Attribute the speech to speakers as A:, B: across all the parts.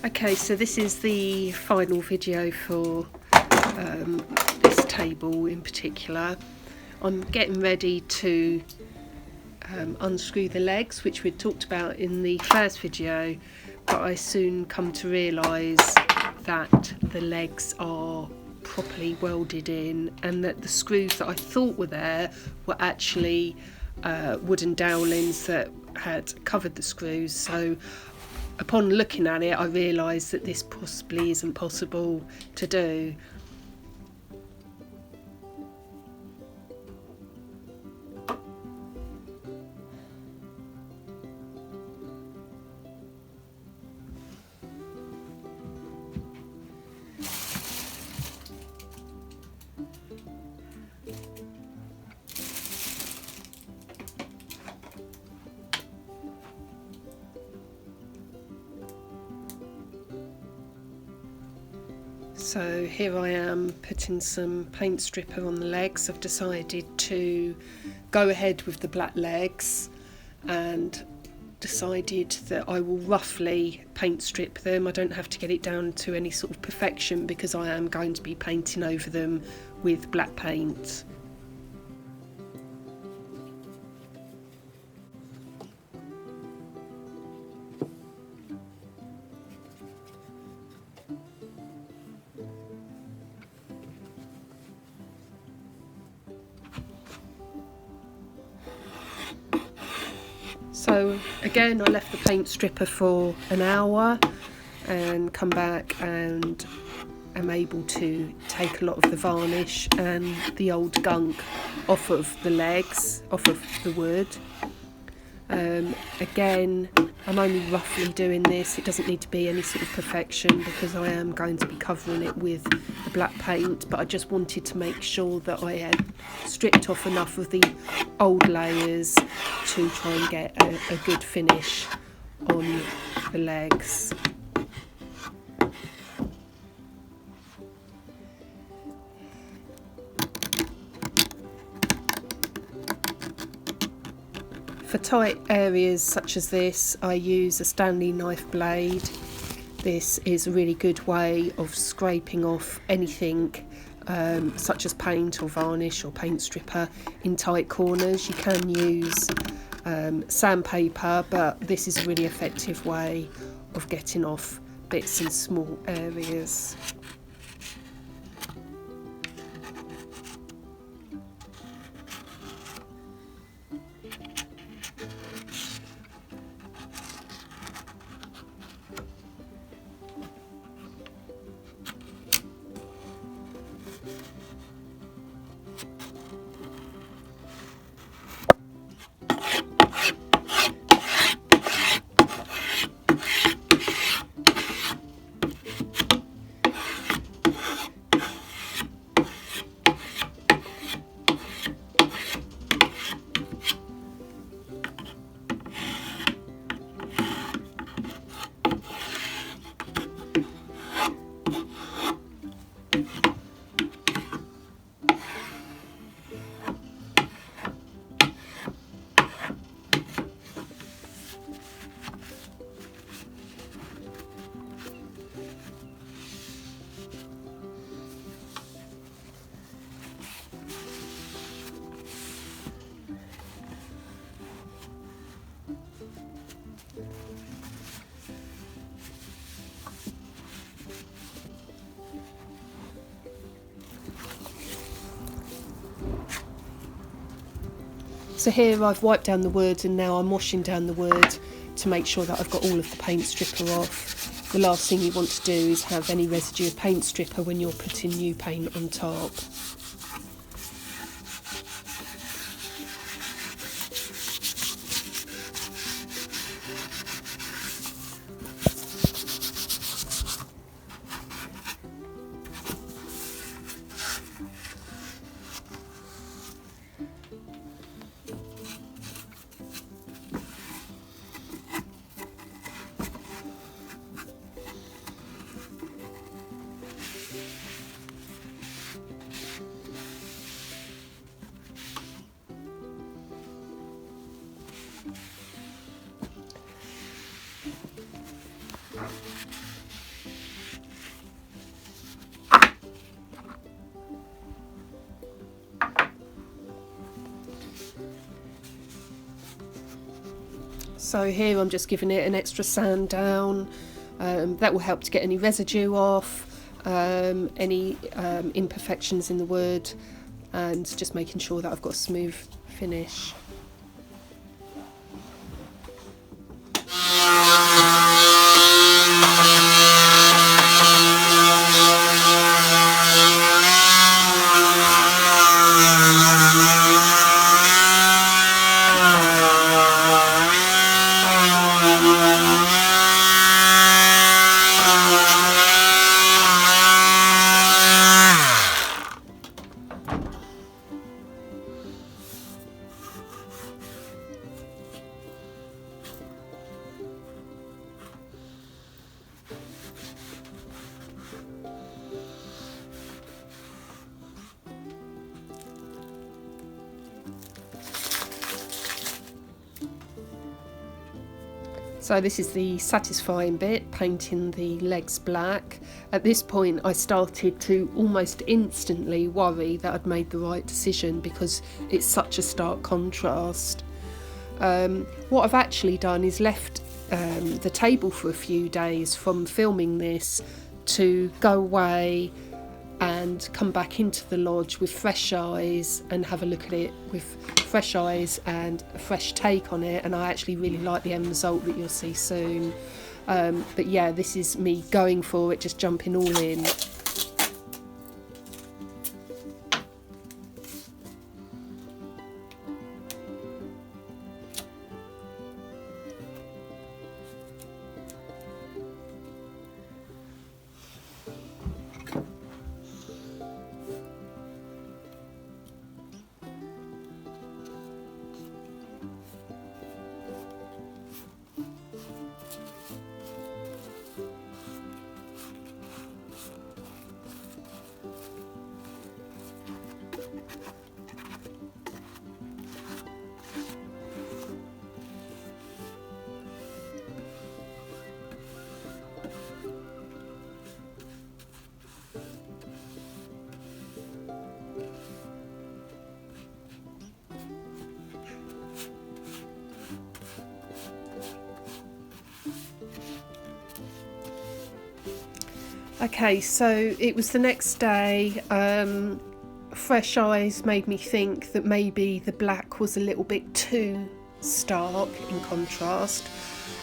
A: Okay, so this is the final video for this table in particular. I'm getting ready to unscrew the legs, which we talked about in the first video, but I soon come to realise that the legs are properly welded in and that the screws that I thought were there were actually wooden dowlings that had covered the screws. So upon looking at it, I realised that this possibly isn't possible to do. So here I am putting some paint stripper on the legs. I've decided to go ahead with the black legs and decided that I will roughly paint strip them. I don't have to get it down to any sort of perfection because I am going to be painting over them with black paint. So again, I left the paint stripper for an hour and come back and am able to take a lot of the varnish and the old gunk off of the legs, off of the wood. Again, I'm only roughly doing this. It doesn't need to be any sort of perfection because I am going to be covering it with the black paint, but I just wanted to make sure that I had stripped off enough of the old layers to try and get a good finish on the legs. For tight areas such as this, I use a Stanley knife blade. This is a really good way of scraping off anything such as paint or varnish or paint stripper in tight corners. You can use sandpaper, but this is a really effective way of getting off bits in small areas. So here I've wiped down the wood and now I'm washing down the wood to make sure that I've got all of the paint stripper off. The last thing you want to do is have any residue of paint stripper when you're putting new paint on top. So here I'm just giving it an extra sand down. That will help to get any residue off, any imperfections in the wood, and just making sure that I've got a smooth finish. So this is the satisfying bit, painting the legs black. At this point I started to almost instantly worry that I'd made the right decision because it's such a stark contrast. What I've actually done is left the table for a few days from filming this to go away and come back into the lodge with fresh eyes and have a look at it with fresh eyes and a fresh take on it, and I actually really like the end result that you'll see soon. But yeah, this is me going for it, just jumping all in. Okay, so it was the next day. Fresh eyes made me think that maybe the black was a little bit too stark in contrast,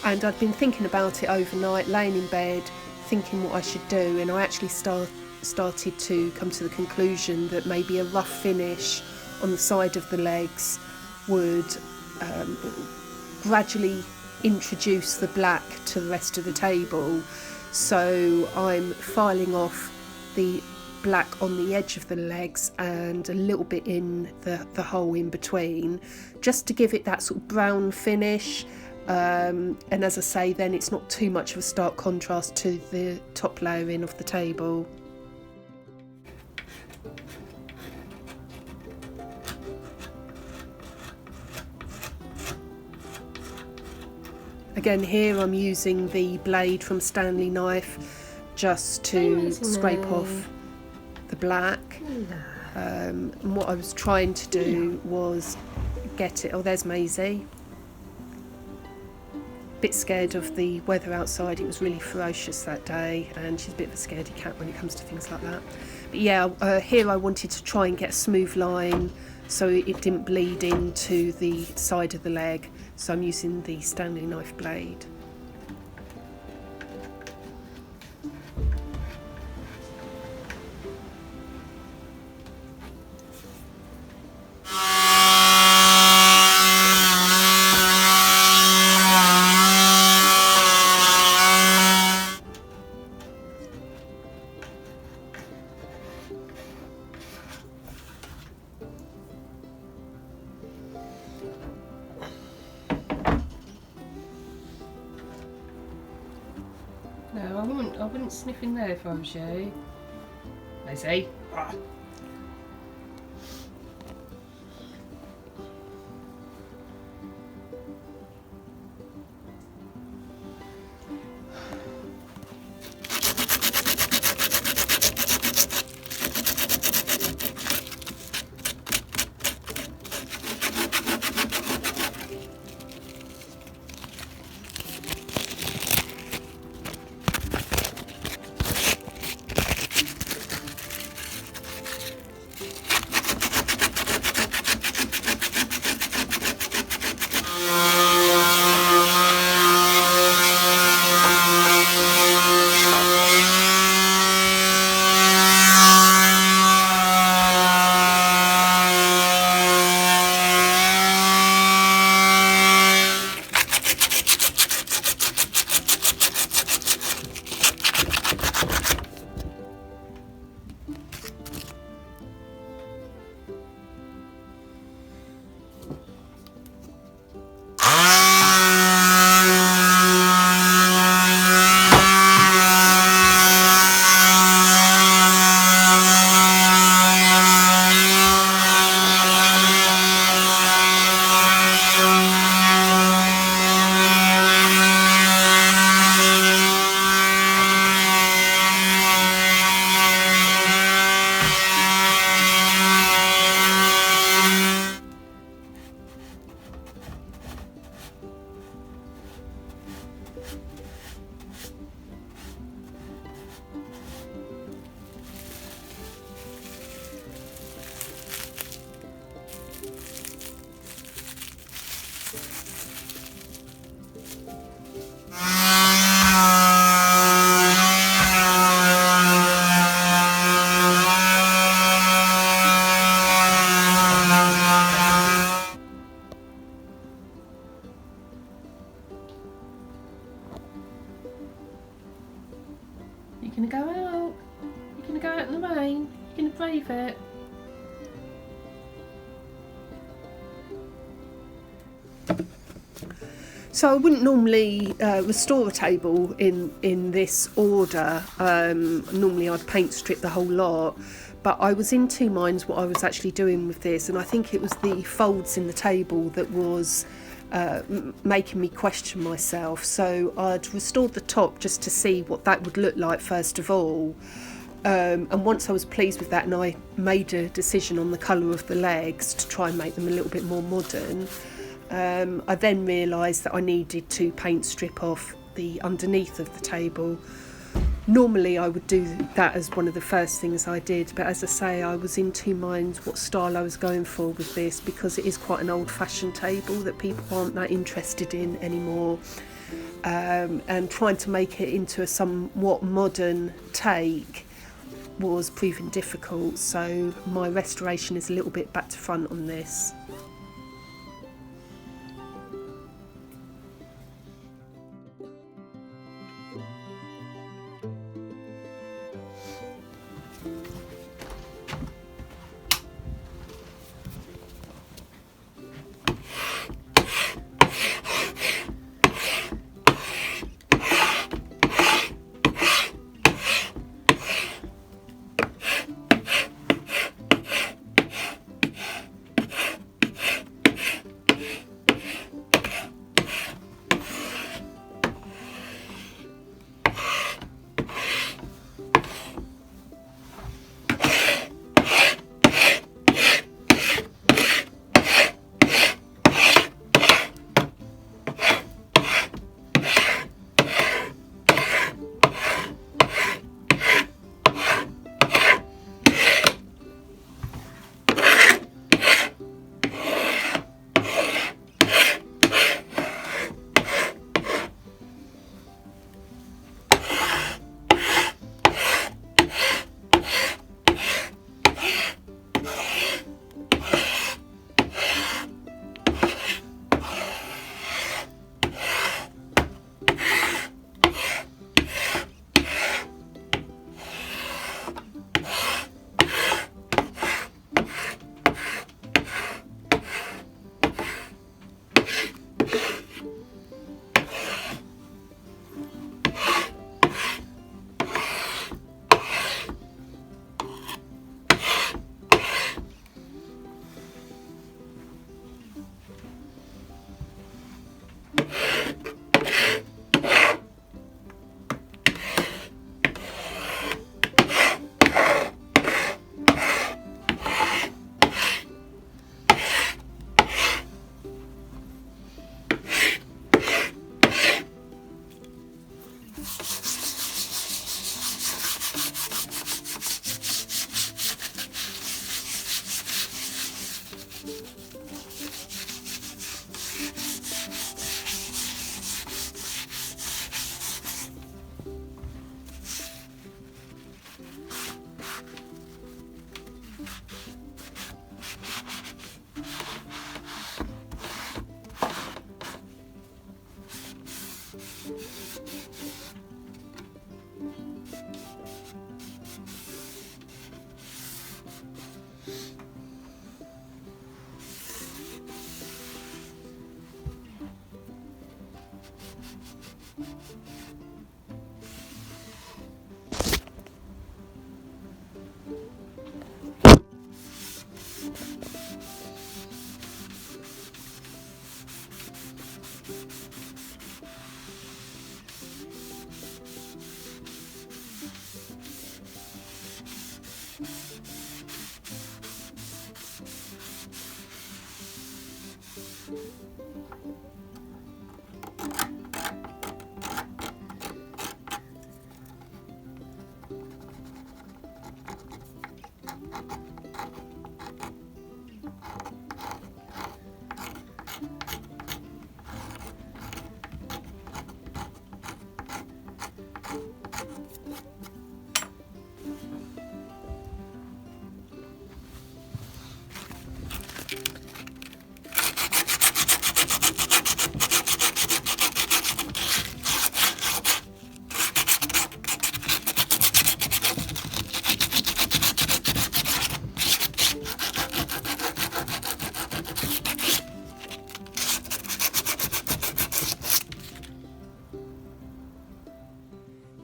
A: and I'd been thinking about it overnight, laying in bed thinking what I should do, and I actually started to come to the conclusion that maybe a rough finish on the side of the legs would gradually introduce the black to the rest of the table. So I'm filing off the black on the edge of the legs and a little bit in the hole in between, just to give it that sort of brown finish, and as I say, then it's not too much of a stark contrast to the top layering of the table. Again, here I'm using the blade from Stanley Knife just to scrape off the black. And what I was trying to do was get it. Oh, there's Maisie. Bit scared of the weather outside. It was really ferocious that day, and she's a bit of a scaredy cat when it comes to things like that. But yeah, here I wanted to try and get a smooth line so it didn't bleed into the side of the leg. So I'm using the Stanley Knife blade. No, I wouldn't sniff in there if I was you. They say. Ah. gonna go out? You're gonna go out in the rain? You're gonna brave it? So I wouldn't normally restore a table in this order. Normally I'd paint strip the whole lot, but I was in two minds what I was actually doing with this, and I think it was the folds in the table that was making me question myself. So I'd restored the top just to see what that would look like first of all. And once I was pleased with that, and I made a decision on the colour of the legs to try and make them a little bit more modern, I then realised that I needed to paint strip off the underneath of the table. Normally I would do that as one of the first things I did, but as I say, I was in two minds what style I was going for with this, because it is quite an old-fashioned table that people aren't that interested in anymore, and trying to make it into a somewhat modern take was proving difficult, so my restoration is a little bit back to front on this.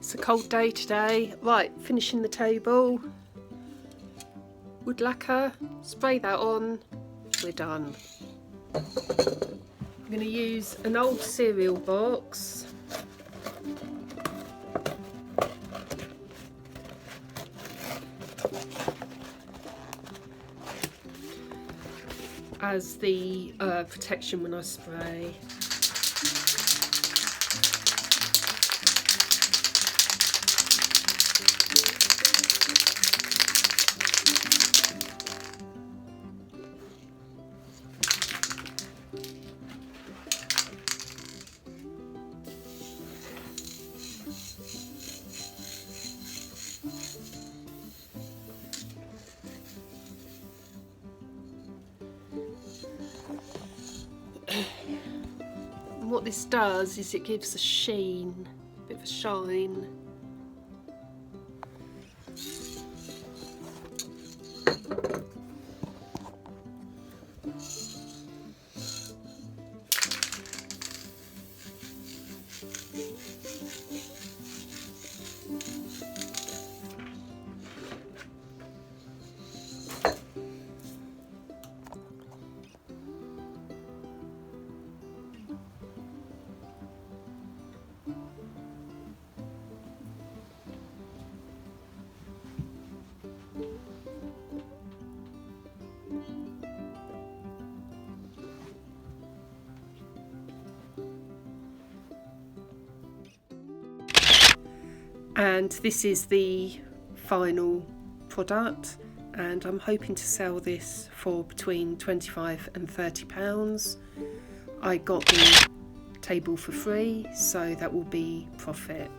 A: It's a cold day today. Right, finishing the table. Wood lacquer, spray that on, we're done. I'm going to use an old cereal box. As the protection when I spray. And what this does is it gives a sheen, a bit of a shine. And this is the final product, and I'm hoping to sell this for between £25 and £30. I got the table for free, so that will be profit.